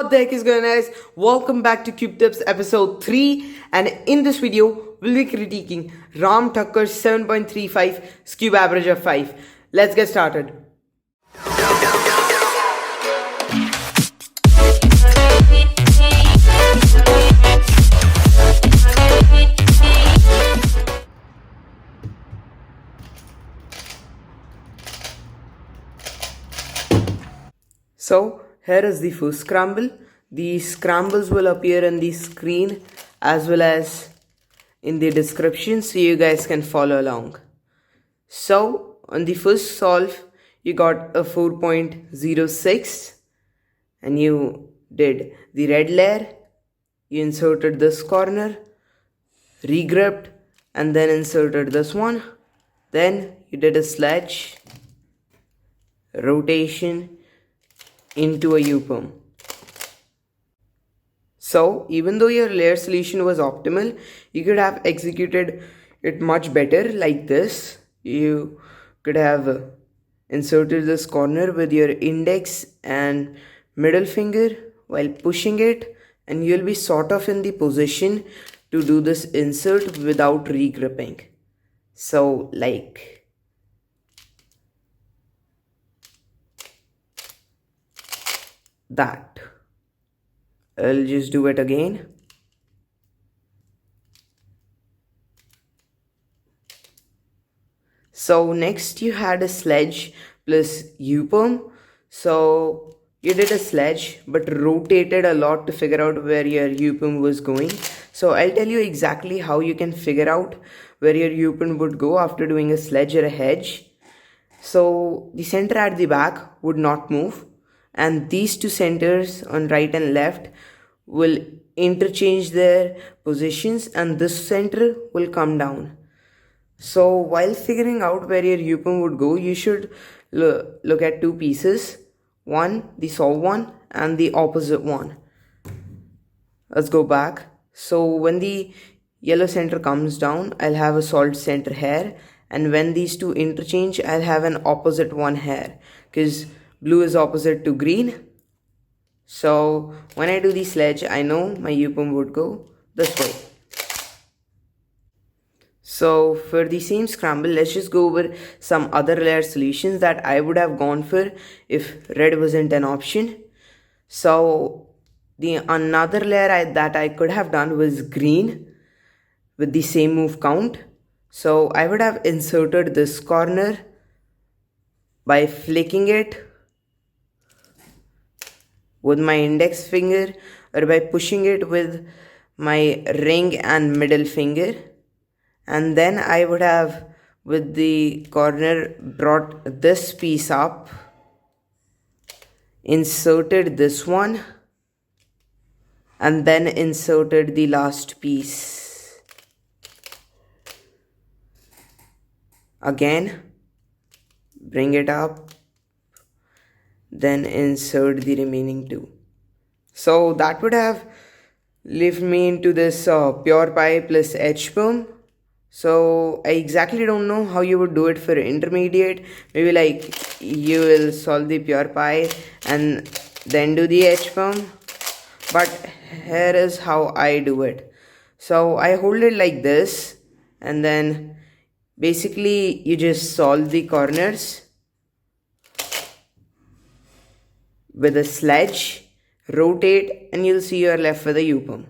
What the heck is going on, guys? Welcome back to Cube Tips episode 3, and in this video we'll be critiquing Thakkar 7.35 cube average of 5. Let's get started. So here is the first scramble. These scrambles will appear on the screen as well as in the description so you guys can follow along. So on the first solve you got a 4.06 and you did the red layer, you inserted this corner, regripped and then inserted this one, then you did a sledge, rotation into a U-perm. So even though your layer solution was optimal, you could have executed it much better like this. You could have inserted this corner with your index and middle finger while pushing it, and you'll be sort of in the position to do this insert without regripping. So like that. I'll just do it again. So next you had a sledge plus U-perm. So you did a sledge but rotated a lot to figure out where your U-perm was going. So I'll tell you exactly how you can figure out where your U-perm would go after doing a sledge or a hedge. So the center at the back would not move, and these two centers on right and left will interchange their positions and this center will come down. So while figuring out where your U-perm would go, you should look at two pieces, one the solve one and the opposite one. Let's go back. So when the yellow center comes down, I'll have a solved center here, and when these two interchange, I'll have an opposite one here because blue is opposite to green. So when I do the sledge, I know my U-perm would go this way. So for the same scramble, let's just go over some other layer solutions that I would have gone for if red wasn't an option. So the another layer that I could have done was green with the same move count. So I would have inserted this corner by flicking it with my index finger or by pushing it with my ring and middle finger, and then I would have with the corner brought this piece up, inserted this one, and then inserted the last piece. Again, bring it up, then insert the remaining two. So that would have left me into this pure pi plus h-perm. So I exactly don't know how you would do it for intermediate. Maybe like you will solve the pure pi and then do the h-perm, but here is how I do it. So I hold it like this, and then basically you just solve the corners with a sledge, rotate, and you'll see you're left with a U-perm.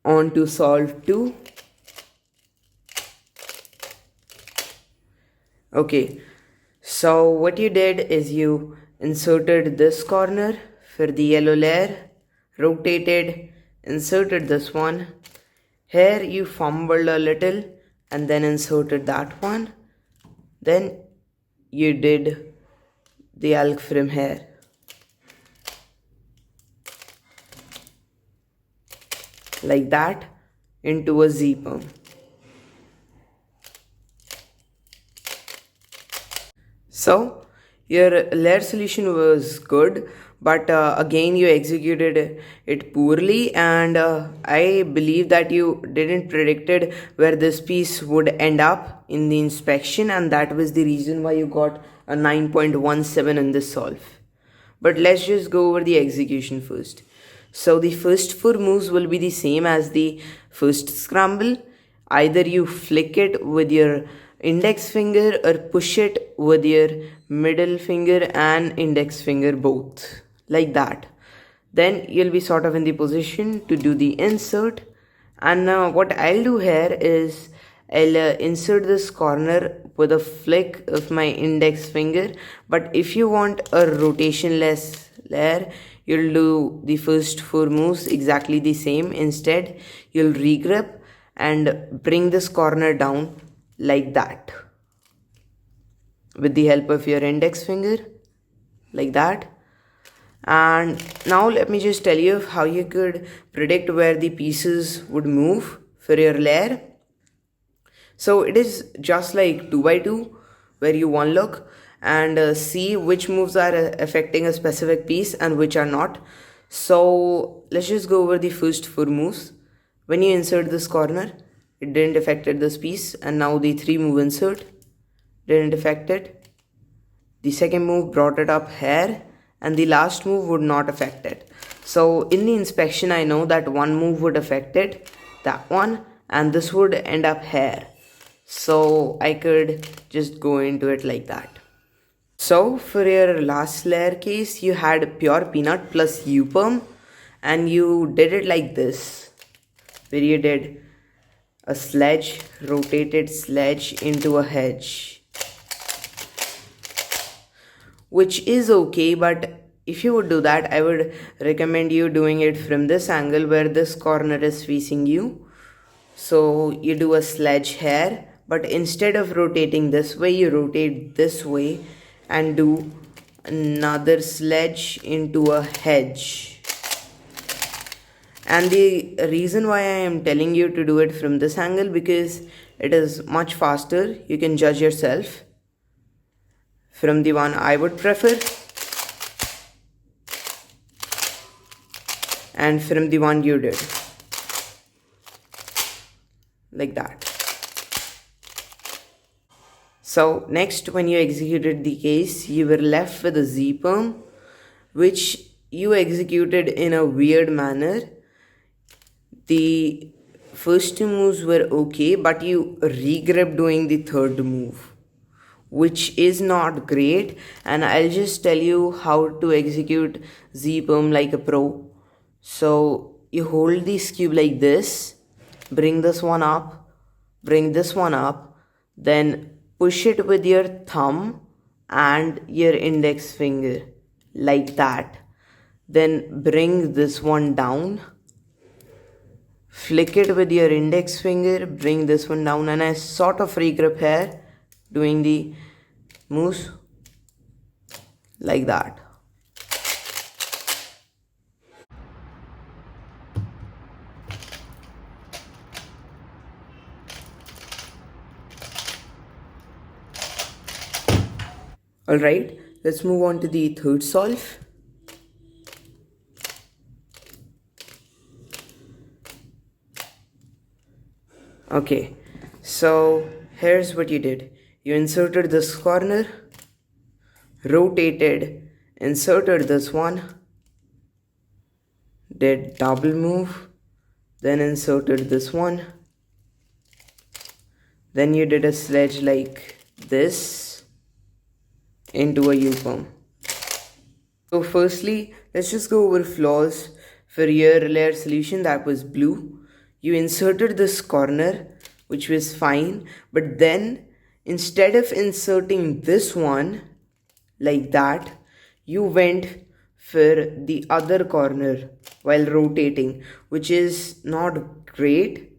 On to solve 2. Okay. So what you did is you inserted this corner for the yellow layer, rotated, inserted this one. Here you fumbled a little and then inserted that one. Then you did the alg from here. Like that into a Z-perm. So Your layer solution was good, but again you executed it poorly, and I believe that you didn't predicted where this piece would end up in the inspection, and that was the reason why you got a 9.17 in this solve. But let's just go over the execution first. So the first four moves will be the same as the first scramble. Either you flick it with your index finger or push it with your middle finger and index finger both, like that. Then you'll be sort of in the position to do the insert. And now what I'll do here is I'll insert this corner with a flick of my index finger. But if you want a rotationless layer, you'll do the first four moves exactly the same. Instead, you'll regrip and bring this corner down like that with the help of your index finger, like that. And now let me just tell you how you could predict where the pieces would move for your layer. So it is just like 2 by 2, where you one look and see which moves are affecting a specific piece and which are not. So let's just go over the first four moves. When you insert this corner, it didn't affect this piece, and now the 3 move insert didn't affect it. The second move brought it up here, and the last move would not affect it. So in the inspection, I know that one move would affect it, that one, and this would end up here. So I could just go into it like that. So for your last layer case, you had pure peanut plus U-perm, and you did it like this, where you did a sledge, rotated sledge into a hedge, which is okay, but if you would do that, I would recommend you doing it from this angle where this corner is facing you. So you do a sledge here, but instead of rotating this way, you rotate this way and do another sledge into a hedge. And the reason why I am telling you to do it from this angle, because it is much faster. You can judge yourself from the one I would prefer and from the one you did, like that. So next, when you executed the case, you were left with a Z-perm, which you executed in a weird manner. The first two moves were okay, but you regripped doing the third move, which is not great. And I'll just tell you how to execute Z-perm like a pro. So you hold this cube like this, bring this one up, bring this one up, then push it with your thumb and your index finger like that. Then bring this one down, flick it with your index finger, bring this one down, and I sort of regrip here doing the moves like that. Alright, let's move on to the third solve. Okay, so here's what you did. You inserted this corner, rotated, inserted this one, did double move, then inserted this one, then you did a sledge like this into a U-perm. So firstly, let's just go over flaws for your layer solution that was blue. You inserted this corner, which was fine, but then instead of inserting this one like that, you went for the other corner while rotating, which is not great.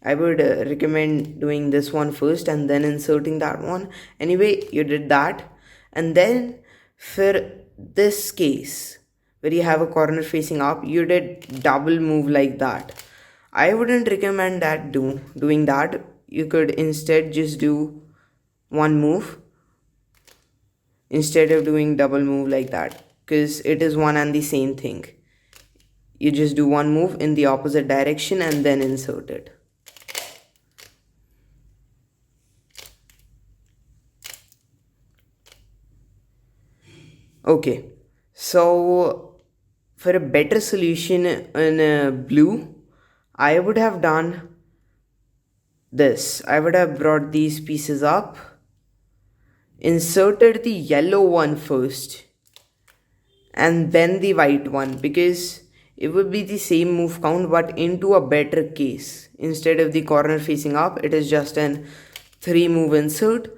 I would recommend doing this one first and then inserting that one. Anyway, you did that. And then for this case, where you have a corner facing up, you did double move like that. I wouldn't recommend that doing that. You could instead just do one move instead of doing double move like that, because it is one and the same thing. You just do one move in the opposite direction and then insert it. Okay, so for a better solution in blue, I would have done this. I would have brought these pieces up, inserted the yellow one first, and then the white one, because it would be the same move count but into a better case. Instead of the corner facing up, it is just an 3 move insert,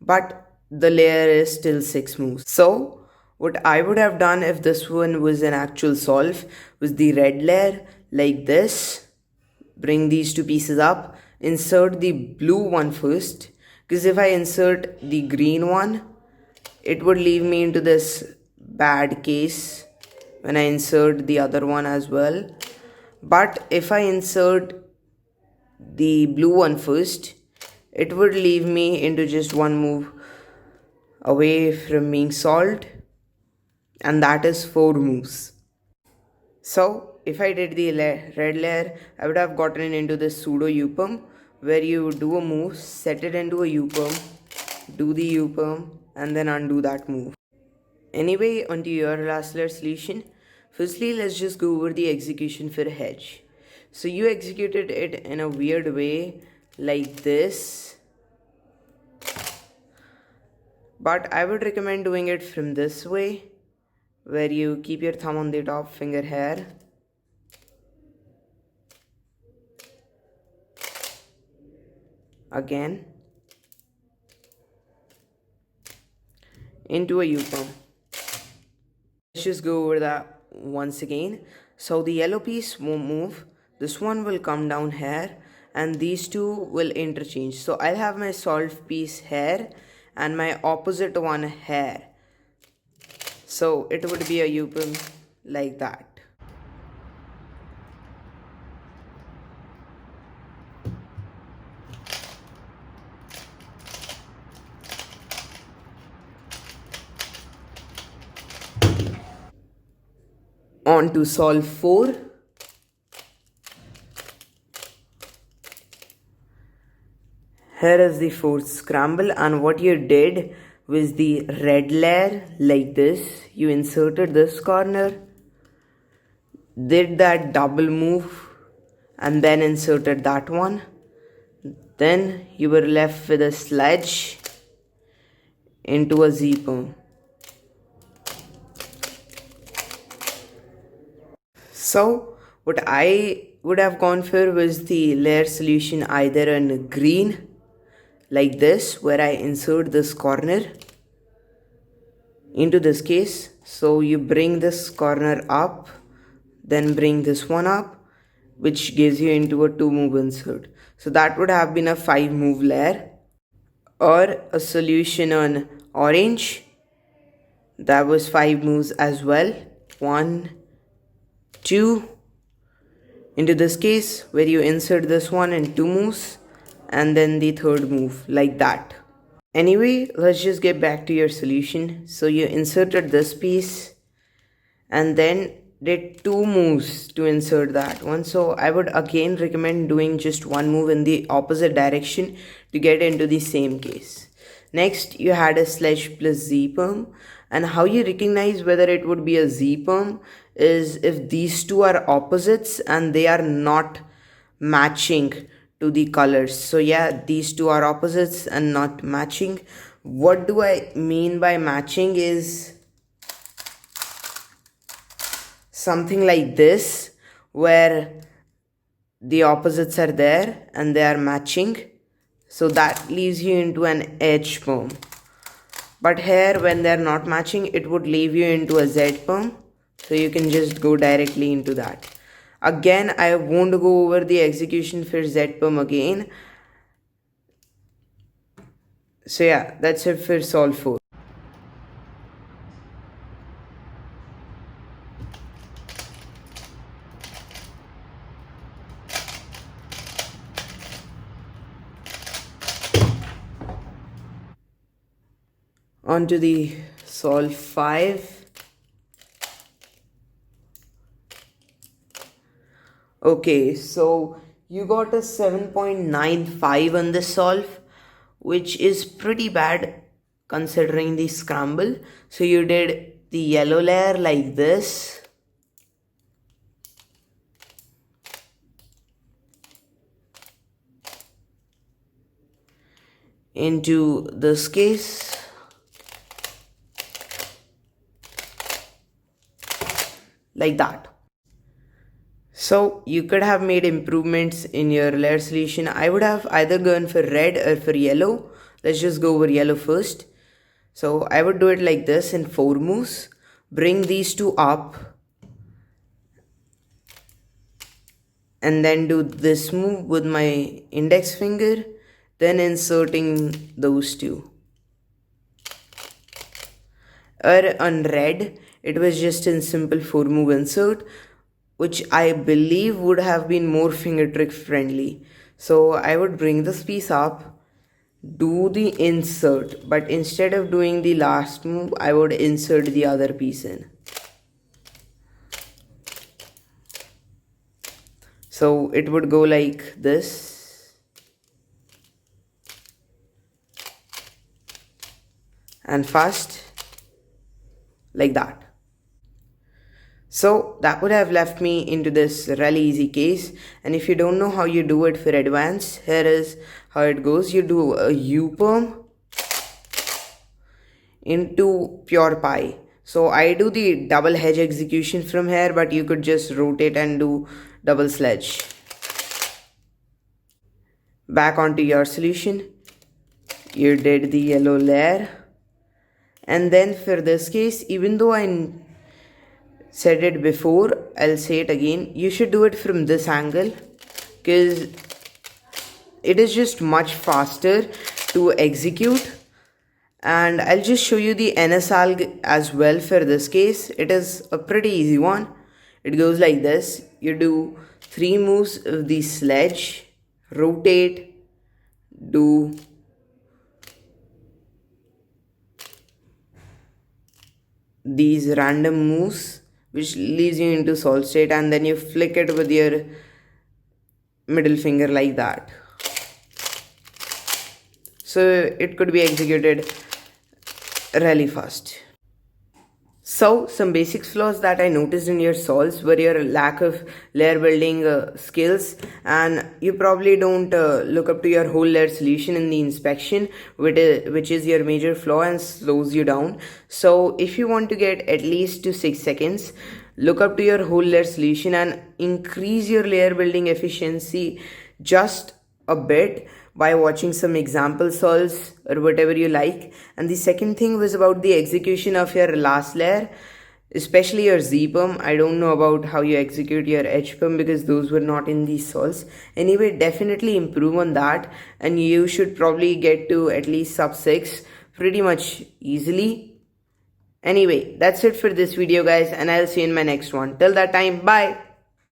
but the layer is still 6 moves. So what I would have done if this one was an actual solve was the red layer like this, bring these two pieces up, insert the blue one first, because if I insert the green one, it would leave me into this bad case when I insert the other one as well. But if I insert the blue one first, it would leave me into just one move away from being solved, and that is 4 moves. So if I did the red layer, I would have gotten into this pseudo U-perm, where you do a move, set it into a U-perm, do the U-perm, and then undo that move. Anyway, onto your last layer solution. Firstly, let's just go over the execution for a hedge. So you executed it in a weird way like this, but I would recommend doing it from this way, where you keep your thumb on the top finger here, again into a U-perm. Let's just go over that once again. So the yellow piece won't move, this one will come down here, and these two will interchange. So I'll have my solved piece here and my opposite one here. So it would be a U-perm like that. On to solve 4. Here is the fourth scramble, and what you did was the red layer like this. You inserted this corner, did that double move, and then inserted that one. Then you were left with a sledge into a Z-perm. So what I would have gone for was the layer solution either in green like this, where I insert this corner into this case. So you bring this corner up, then bring this one up, which gives you into a 2 move insert. So that would have been a 5 move layer. Or a solution on orange, that was 5 moves as well. 1, 2, into this case where you insert this one in 2 moves, and then the third move like that. Anyway, let's just get back to your solution. So you inserted this piece and then did 2 moves to insert that one. So I would again recommend doing just one move in the opposite direction to get into the same case. Next, you had a sledge plus Z-perm, and how you recognize whether it would be a Z-perm is if these two are opposites and they are not matching to the colors. So yeah, these two are opposites and not matching. What do I mean by matching is something like this, where the opposites are there and they are matching. So that leaves you into an edge perm. But here, when they're not matching, it would leave you into a Z perm. So you can just go directly into that. Again, I won't go over the execution for Z perm again. So yeah, that's it for solve 4. onto the solve 5. Okay, so you got a 7.95 on this solve, which is pretty bad considering the scramble. So you did the yellow layer like this. Into this case. Like that. So you could have made improvements in your layer solution. I would have either gone for red or for yellow. Let's just go over yellow first. So I would do it like this in 4 moves. Bring these two up. And then do this move with my index finger. Then inserting those two. Or on red, it was just in simple 4 move insert, which I believe would have been more finger trick friendly. So I would bring this piece up, do the insert, but instead of doing the last move, I would insert the other piece in. So it would go like this. And fast, like that. So that would have left me into this really easy case. And if you don't know how you do it for advanced, here is how it goes. You do a U-perm into pure pi. So I do the double hedge execution from here, but you could just rotate and do double sledge. Back onto your solution. You did the yellow layer. And then for this case, even though I said it before, I'll say it again. You should do it from this angle because it is just much faster to execute. And I'll just show you the NSALG as well for this case. It is a pretty easy one. It goes like this. You do 3 moves of the sledge, rotate, do these random moves, which leaves you into solve state, and then you flick it with your middle finger like that. So it could be executed really fast. So some basic flaws that I noticed in your solves were your lack of layer building skills, and you probably don't look up to your whole layer solution in the inspection, which is your major flaw and slows you down. So if you want to get at least to 6 seconds, look up to your whole layer solution and increase your layer building efficiency just a bit by watching some example solves or whatever you like. And the second thing was about the execution of your last layer, especially your Z-perm. I don't know about how you execute your H-perm because those were not in these solves. Anyway, definitely improve on that and you should probably get to at least sub 6 pretty much easily. Anyway, that's it for this video guys, and I'll see you in my next one. Till that time, bye.